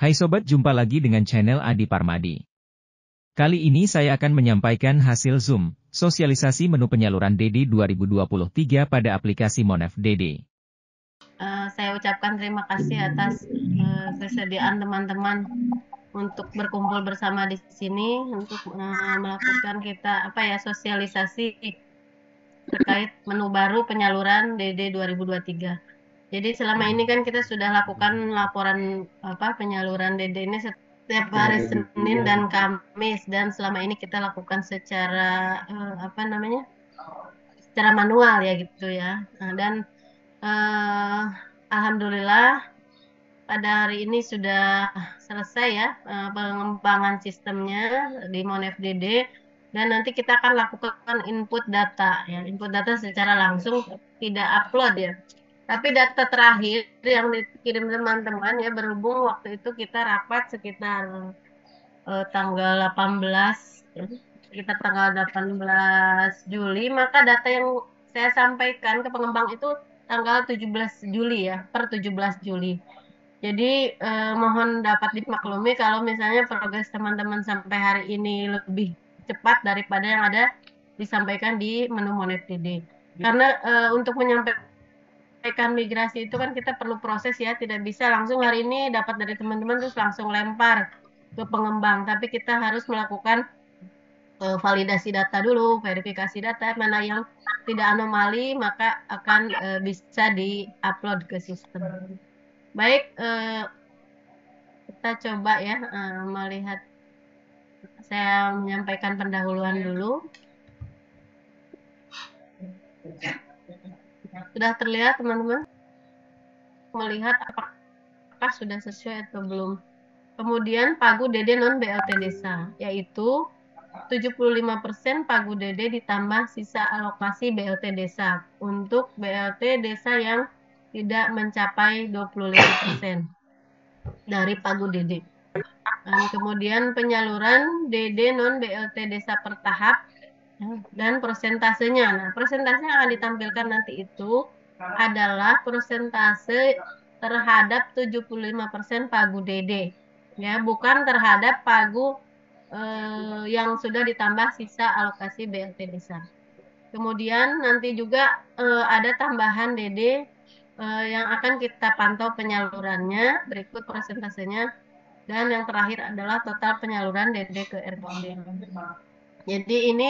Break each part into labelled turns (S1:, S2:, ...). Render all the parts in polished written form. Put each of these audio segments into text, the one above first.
S1: Hai sobat, jumpa lagi dengan channel Adi Parmadi. Kali ini saya akan menyampaikan hasil Zoom, sosialisasi menu penyaluran DD 2023 pada aplikasi Monev DD.
S2: Saya ucapkan terima kasih atas kesediaan teman-teman untuk berkumpul bersama di sini untuk melakukan sosialisasi terkait menu baru penyaluran DD 2023. Jadi selama ini kan kita sudah lakukan laporan penyaluran DD ini setiap hari Senin dan Kamis, dan selama ini kita lakukan secara secara manual ya gitu ya. Dan alhamdulillah pada hari ini sudah selesai ya pengembangan sistemnya di Monev DD, dan nanti kita akan lakukan input data ya, input data secara langsung, tidak upload ya. Tapi data terakhir yang dikirim teman-teman ya, berhubung waktu itu kita rapat sekitar tanggal 18 ya, sekitar tanggal 18 Juli, maka data yang saya sampaikan ke pengembang itu tanggal 17 Juli ya, per 17 Juli. Jadi mohon dapat dimaklumi kalau misalnya progres teman-teman sampai hari ini lebih cepat daripada yang ada disampaikan di menu Monev DD. Karena untuk menyampaikan migrasi itu kan kita perlu proses ya, tidak bisa langsung hari ini dapat dari teman-teman terus langsung lempar ke pengembang, tapi kita harus melakukan validasi data dulu, verifikasi data, mana yang tidak anomali maka akan bisa di-upload ke sistem. Baik, kita coba ya melihat, saya menyampaikan pendahuluan dulu. Sudah terlihat teman-teman? Melihat apakah sudah sesuai atau belum. Kemudian pagu DD non BLT desa, yaitu 75% pagu DD ditambah sisa alokasi BLT desa untuk BLT desa yang tidak mencapai 25% dari pagu DD. Dan kemudian penyaluran DD non BLT desa per tahap dan prosentasenya. Nah, prosentasenya akan ditampilkan nanti itu adalah prosentase terhadap 75% pagu DD. Ya, bukan terhadap pagu yang sudah ditambah sisa alokasi BLT desa. Kemudian nanti juga ada tambahan DD yang akan kita pantau penyalurannya, berikut prosentasenya, dan yang terakhir adalah total penyaluran DD ke RKD. Jadi ini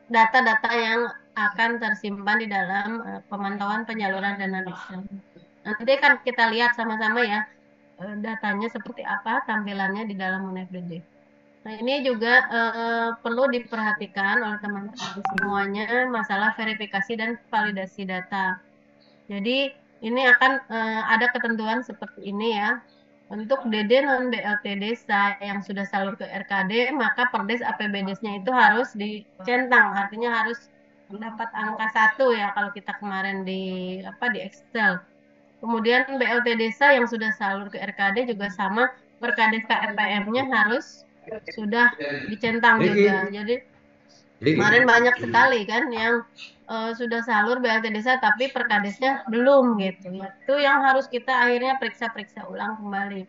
S2: data-data yang akan tersimpan di dalam pemantauan penyaluran dana desa. Nanti kan kita lihat sama-sama ya datanya seperti apa tampilannya di dalam Monev DD. Nah, ini juga perlu diperhatikan oleh teman-teman semuanya, masalah verifikasi dan validasi data. Jadi ini akan ada ketentuan seperti ini ya. Untuk DD non BLT desa yang sudah salur ke RKD, maka perdes APBDes-nya itu harus dicentang, artinya harus mendapat angka 1 ya kalau kita kemarin di Excel. Kemudian BLT desa yang sudah salur ke RKD juga sama, perkades KRPM-nya harus sudah dicentang juga. Jadi kemarin banyak sekali kan yang sudah salur BLT desa tapi perkadesnya belum gitu. Itu yang harus kita akhirnya periksa-periksa ulang kembali.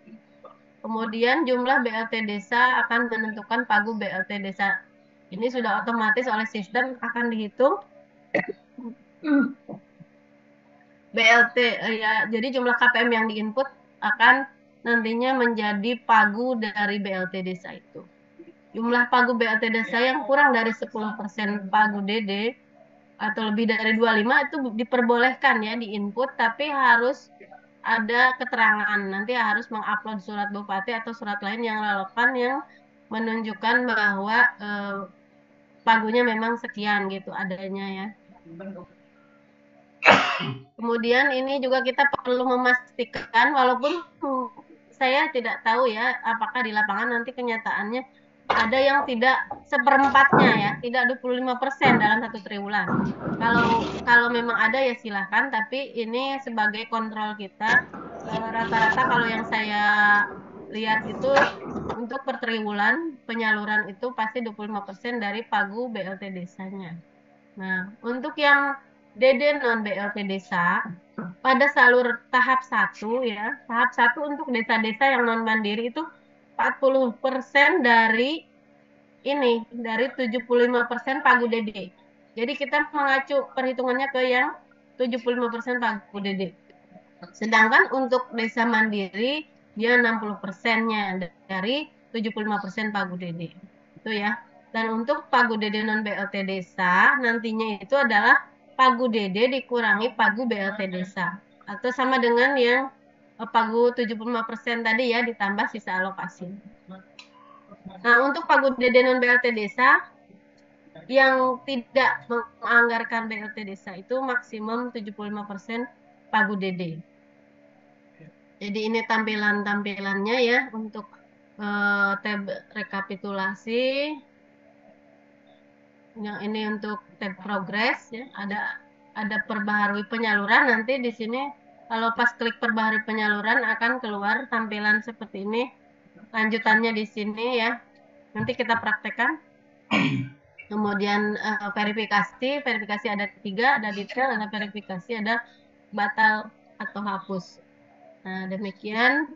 S2: Kemudian jumlah BLT desa akan menentukan pagu BLT desa. Ini sudah otomatis oleh sistem akan dihitung BLT ya. Jadi jumlah KPM yang diinput akan nantinya menjadi pagu dari BLT desa itu. Jumlah pagu BLT desa yang kurang dari 10% pagu DD atau lebih dari 25 itu diperbolehkan ya diinput, tapi harus ada keterangan, nanti harus mengupload surat bupati atau surat lain yang relevan yang menunjukkan bahwa pagunya memang sekian gitu adanya ya. Kemudian ini juga kita perlu memastikan, walaupun saya tidak tahu ya apakah di lapangan nanti kenyataannya ada yang tidak seperempatnya ya, tidak 25% dalam 1 triwulan. Kalau memang ada ya silahkan, tapi ini sebagai kontrol kita, rata-rata kalau yang saya lihat itu untuk per triwulan penyaluran itu pasti 25% dari pagu BLT desanya. Nah, untuk yang DD non BLT desa pada salur tahap 1 ya. Tahap 1 untuk desa-desa yang non mandiri itu 40% dari ini, dari 75% Pagu Dede. Jadi kita mengacu perhitungannya ke yang 75% Pagu Dede. Sedangkan untuk desa mandiri dia 60%-nya dari 75% Pagu Dede. Itu ya. Dan untuk Pagu Dede non BLT desa nantinya itu adalah Pagu Dede dikurangi Pagu BLT desa. Atau sama dengan yang Pagu 75% tadi ya ditambah sisa alokasi. Nah, untuk Pagu Dede non BLT desa yang tidak menganggarkan BLT desa itu maksimum 75% Pagu Dede. Jadi ini tampilan-tampilannya ya untuk tab rekapitulasi. Yang ini untuk tab progres ya. Ada perbaharui penyaluran, nanti di sini kalau pas klik perbaharui penyaluran akan keluar tampilan seperti ini. Lanjutannya di sini ya. Nanti kita praktekkan. Kemudian verifikasi ada 3, ada detail, ada verifikasi, ada batal atau hapus. Nah, demikian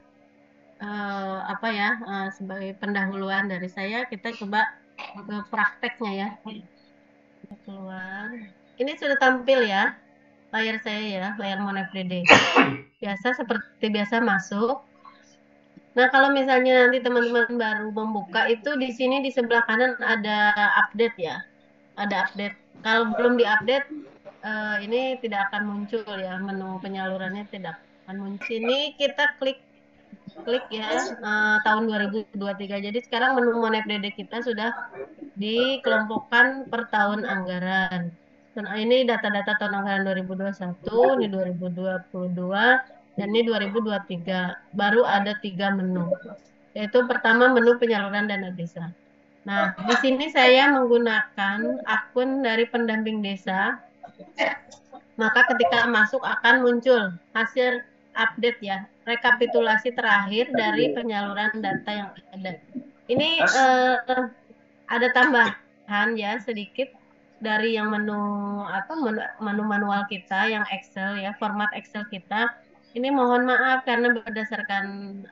S2: apa ya sebagai pendahuluan dari saya. Kita coba ke prakteknya ya. Kita keluar. Ini sudah tampil ya layar saya ya, layar MonFDD. Biasa seperti biasa masuk. Nah, kalau misalnya nanti teman-teman baru membuka itu di sini di sebelah kanan ada update ya. Ada update. Kalau belum diupdate ini tidak akan muncul ya, menu penyalurannya tidak akan muncul. Ini kita klik ya tahun 2023. Jadi sekarang menu MonFDD kita sudah dikelompokkan per tahun anggaran. Dan ini data-data tahun anggaran 2021, ini 2022, dan ini 2023. Baru ada 3 menu. Yaitu pertama menu penyaluran dana desa. Nah, di sini saya menggunakan akun dari pendamping desa. Maka ketika masuk akan muncul hasil update ya, rekapitulasi terakhir dari penyaluran data yang ada. Ini ada tambahan ya sedikit dari yang menu manual kita yang Excel ya, format Excel kita. Ini mohon maaf karena berdasarkan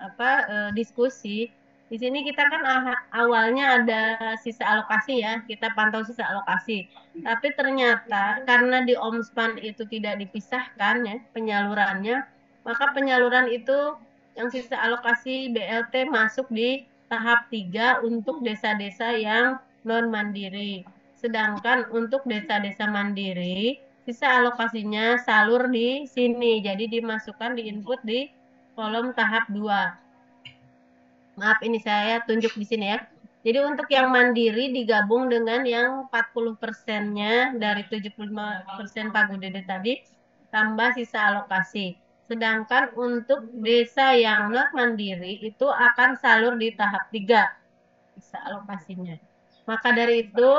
S2: diskusi di sini kita kan awalnya ada sisa alokasi ya, kita pantau sisa alokasi. Tapi ternyata karena di Omspan itu tidak dipisahkan ya penyalurannya, maka penyaluran itu yang sisa alokasi BLT masuk di tahap 3 untuk desa-desa yang non mandiri. Sedangkan untuk desa-desa mandiri, sisa alokasinya salur di sini. Jadi dimasukkan di input di kolom tahap 2. Maaf, ini saya tunjuk di sini ya. Jadi untuk yang mandiri digabung dengan yang 40%-nya dari 75% Pagu Dede tadi, tambah sisa alokasi. Sedangkan untuk desa yang non mandiri itu akan salur di tahap 3 sisa alokasinya. Maka dari itu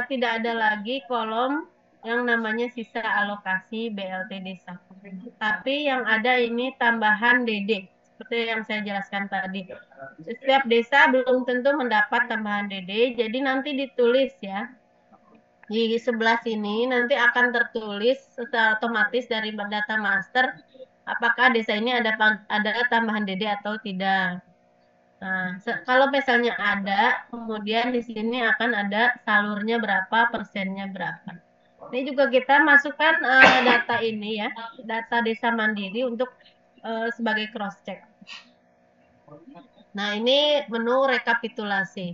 S2: tidak ada lagi kolom yang namanya sisa alokasi BLT desa. Tapi yang ada ini tambahan DD. Seperti yang saya jelaskan tadi. Setiap desa belum tentu mendapat tambahan DD, jadi nanti ditulis ya. Di sebelah sini nanti akan tertulis secara otomatis dari data master apakah desa ini ada tambahan DD atau tidak. Nah, kalau misalnya ada, kemudian di sini akan ada salurnya berapa, persennya berapa. Ini juga kita masukkan data ini ya, data desa mandiri untuk sebagai cross check. Nah, ini menu rekapitulasi.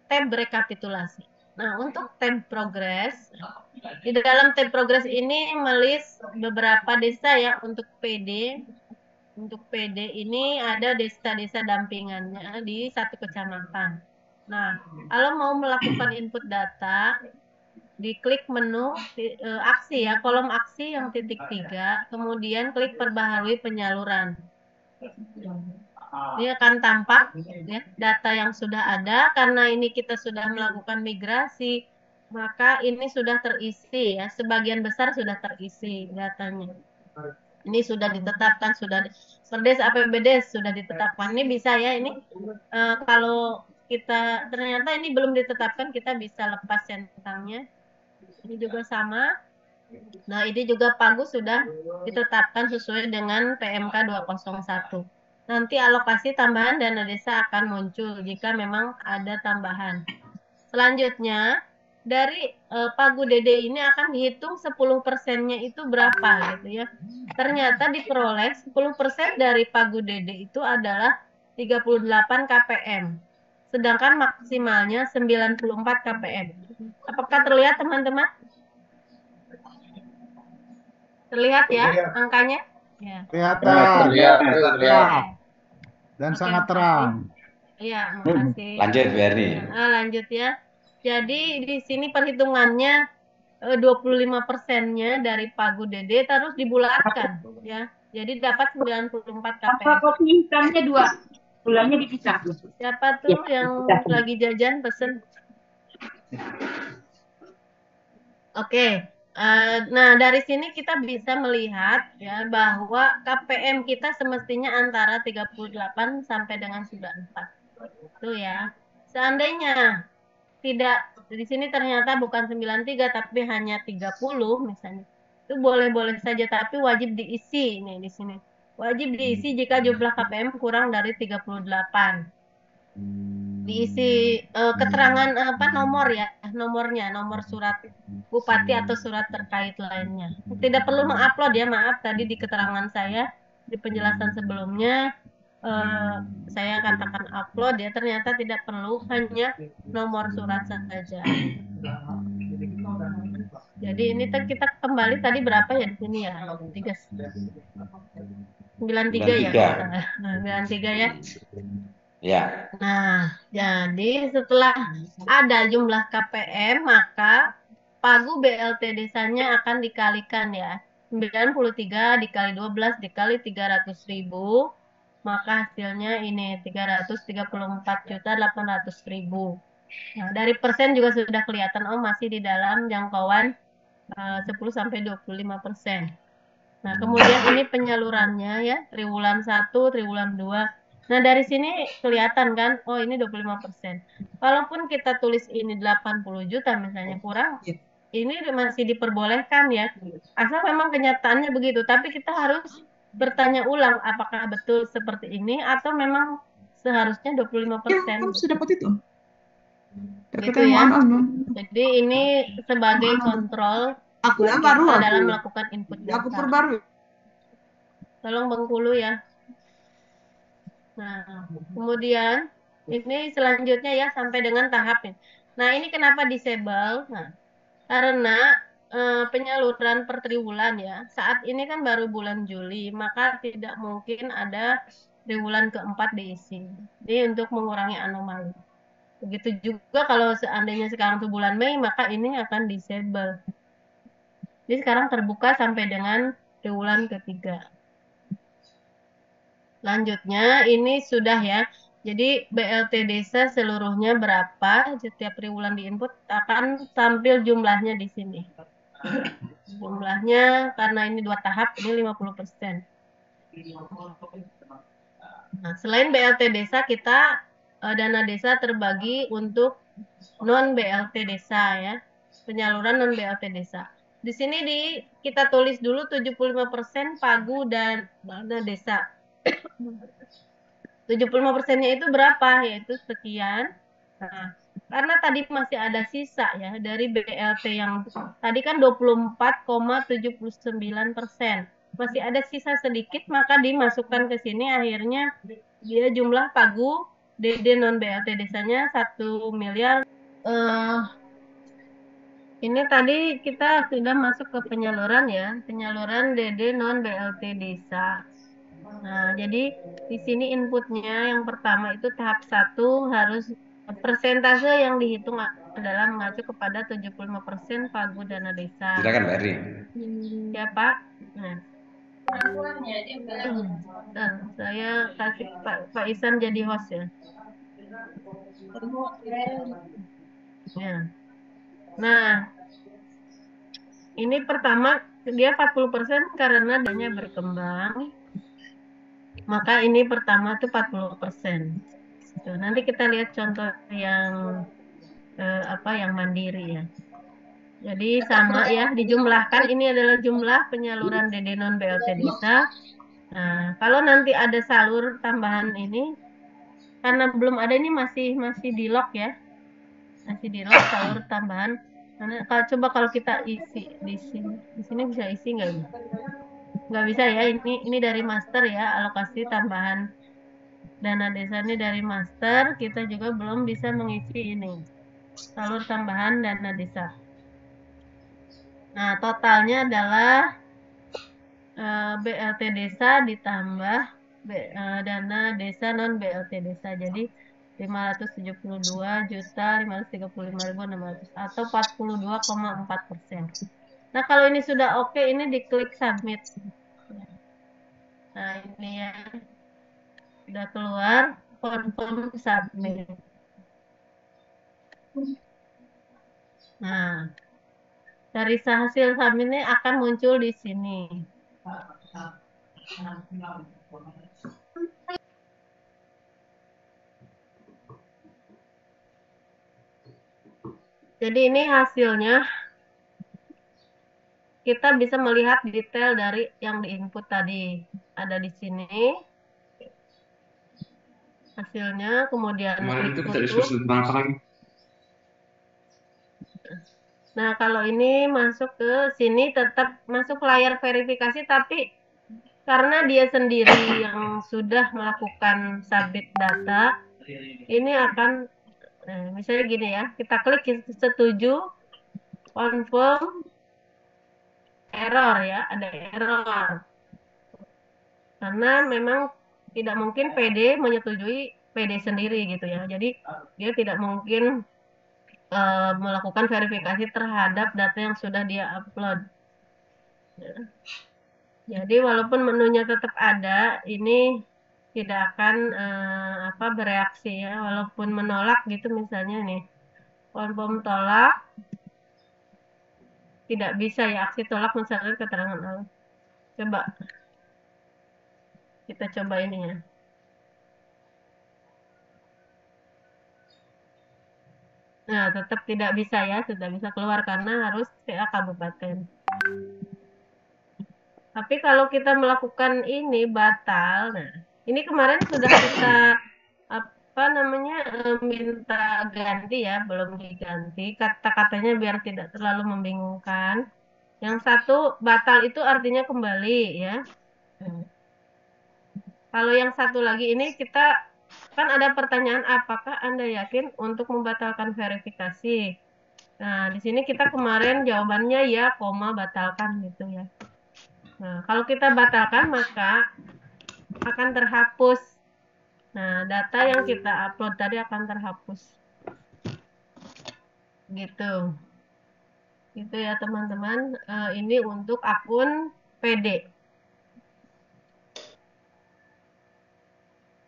S2: Tab rekapitulasi. Nah, untuk tab progres, di dalam tab progres ini melis beberapa desa ya untuk PD. Untuk PD ini ada desa-desa dampingannya di 1 kecamatan. Nah, kalau mau melakukan input data, diklik menu aksi ya, kolom aksi yang titik 3, kemudian klik perbaharui penyaluran. Ini akan tampak ya, data yang sudah ada. Karena ini kita sudah melakukan migrasi, maka ini sudah terisi ya, sebagian besar sudah terisi datanya. Ini sudah ditetapkan, sudah perdes APBD sudah ditetapkan. Ini bisa ya, ini kalau kita ternyata ini belum ditetapkan, kita bisa lepas centangnya. Ini juga sama. Nah, ini juga Pagu sudah ditetapkan sesuai dengan PMK 201. Nanti alokasi tambahan dana desa akan muncul jika memang ada tambahan. Selanjutnya, dari Pagu Dede ini akan dihitung 10%-nya itu berapa gitu ya. Ternyata diperoleh 10% dari Pagu Dede itu adalah 38 kpm. Sedangkan maksimalnya 94 kpm. Apakah terlihat teman-teman? Terlihat ya angkanya? Ya.
S3: Kelihatan.
S4: Terlihat.
S3: Jelas. Dan
S2: Oke,
S3: sangat
S2: makasih.
S3: terang.
S2: Iya, makasih.
S4: Lanjut, Bu Erni.
S2: Lanjut ya. Jadi di sini perhitungannya 25%-nya dari Pagu Dede terus dibulatkan ya. Jadi dapat 94 kpm.
S5: Kopi hitamnya 2, gulanya dipisah.
S2: Siapa tuh yang lagi jajan pesen? Oke. Nah, dari sini kita bisa melihat ya bahwa KPM kita semestinya antara 38 sampai dengan 94. Itu ya. Seandainya tidak di sini ternyata bukan 93 tapi hanya 30 misalnya. Itu boleh-boleh saja tapi wajib diisi nih di sini. Wajib diisi jika jumlah KPM kurang dari 38. Diisi keterangan nomor ya, nomor surat bupati atau surat terkait lainnya. Tidak perlu mengupload ya, maaf tadi di keterangan saya di penjelasan sebelumnya saya katakan upload ya, ternyata tidak perlu, hanya nomor surat saja. Jadi ini kita kembali tadi berapa ya di sini ya? 93 ya. 93 ya.
S4: Ya.
S2: Nah, jadi setelah ada jumlah KPM, maka Pagu BLT desanya akan dikalikan ya. 93 dikali 12 dikali 300.000, maka hasilnya ini 334.800.000. Nah, dari persen juga sudah kelihatan, oh masih di dalam jangkauan 10-25%. Nah, kemudian ini penyalurannya ya, triwulan 1, triwulan 2. Nah, dari sini kelihatan kan, oh ini 25%. Walaupun kita tulis ini 80 juta misalnya kurang, ini masih diperbolehkan ya. Asal memang kenyataannya begitu, tapi kita harus bertanya ulang apakah betul seperti ini atau memang seharusnya 25%.
S5: Sudah dapat itu.
S2: Gitu ya. Jadi ini sebagai kontrol kita dalam melakukan input data. Tolong Bengkulu ya. Nah, kemudian ini selanjutnya ya sampai dengan tahap ini. Nah, ini kenapa disable? Nah, karena penyaluran per triwulan ya. Saat ini kan baru bulan Juli, maka tidak mungkin ada triwulan keempat diisi. Jadi untuk mengurangi anomali. Begitu juga kalau seandainya sekarang itu bulan Mei, maka ini akan disable. Jadi sekarang terbuka sampai dengan triwulan ketiga. Selanjutnya ini sudah ya. Jadi BLT desa seluruhnya berapa, setiap triwulan diinput akan tampil jumlahnya di sini. Jumlahnya karena ini 2 tahap, ini 50%. Nah, selain BLT desa, kita dana desa terbagi untuk non BLT desa ya. Penyaluran non BLT desa. Di sini kita tulis dulu 75% Pagu dan dana desa. 75%-nya itu berapa? Yaitu sekian. Nah, karena tadi masih ada sisa ya dari BLT yang tadi kan 24,79%. Masih ada sisa sedikit, maka dimasukkan ke sini, akhirnya dia jumlah Pagu DD non BLT desanya 1 miliar. Ini tadi kita sudah masuk ke penyaluran ya, penyaluran DD non BLT desa. Nah, jadi di sini inputnya yang pertama itu tahap 1 harus persentase yang dihitung adalah mengacu kepada 75% Pagu dana desa.
S4: Silakan Mbak Erni.
S2: Ya Pak. Nah. Saya kasih Pak Isan jadi host ya. Ya. Nah, ini pertama dia 40% karena dananya berkembang. Maka ini pertama tuh 40%. Tuh, nanti kita lihat contoh yang yang mandiri ya. Jadi sama ya, dijumlahkan. Ini adalah jumlah penyaluran DD non BLT desa. Nah, kalau nanti ada salur tambahan ini, karena belum ada, ini masih di lock ya, masih di lock salur tambahan. Karena coba kalau kita isi di sini bisa isi nggak? Nggak bisa ya. Ini dari master ya, alokasi tambahan dana desa ini dari master. Kita juga belum bisa mengisi ini salur tambahan dana desa. Nah, totalnya adalah BLT desa ditambah dana desa non BLT desa. Jadi 572.535.600 atau 42,4%. Nah, kalau ini sudah oke, ini diklik submit. Nah, ini ya sudah keluar, confirm submit. Nah, dari hasil submit ini akan muncul di sini. Jadi ini hasilnya. Kita bisa melihat detail dari yang diinput tadi. Ada di sini hasilnya, kemudian
S3: Kemarin itu kita
S2: foto.
S3: diskusi tentang apa lagi?
S2: Nah, kalau ini masuk ke sini tetap masuk layar verifikasi, tapi karena dia sendiri yang sudah melakukan submit data, ini akan misalnya gini ya, kita klik setuju, confirm, error ya, ada error. Karena memang tidak mungkin PD menyetujui PD sendiri gitu ya. Jadi dia tidak mungkin melakukan verifikasi terhadap data yang sudah dia upload. Jadi walaupun menunya tetap ada, ini tidak akan bereaksi ya. Walaupun menolak gitu misalnya nih, confirm tolak, tidak bisa ya aksi tolak misalnya keterangan Allah. Coba kita coba ini ya. Nah, tetap tidak bisa ya, tidak bisa keluar karena harus PA kabupaten. Tapi kalau kita melakukan ini batal, nah ini kemarin sudah kita minta ganti ya, belum diganti kata-katanya biar tidak terlalu membingungkan. Yang satu batal itu artinya kembali ya. Kalau yang satu lagi ini kita kan ada pertanyaan, apakah Anda yakin untuk membatalkan verifikasi? Nah, di sini kita kemarin jawabannya ya, koma batalkan gitu ya. Nah, kalau kita batalkan maka akan terhapus. Nah, data yang kita upload tadi akan terhapus. Gitu. Gitu ya teman-teman. Ini untuk akun PD.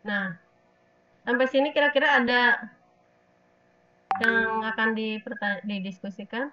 S2: Nah, sampai sini kira-kira ada yang akan didiskusikan?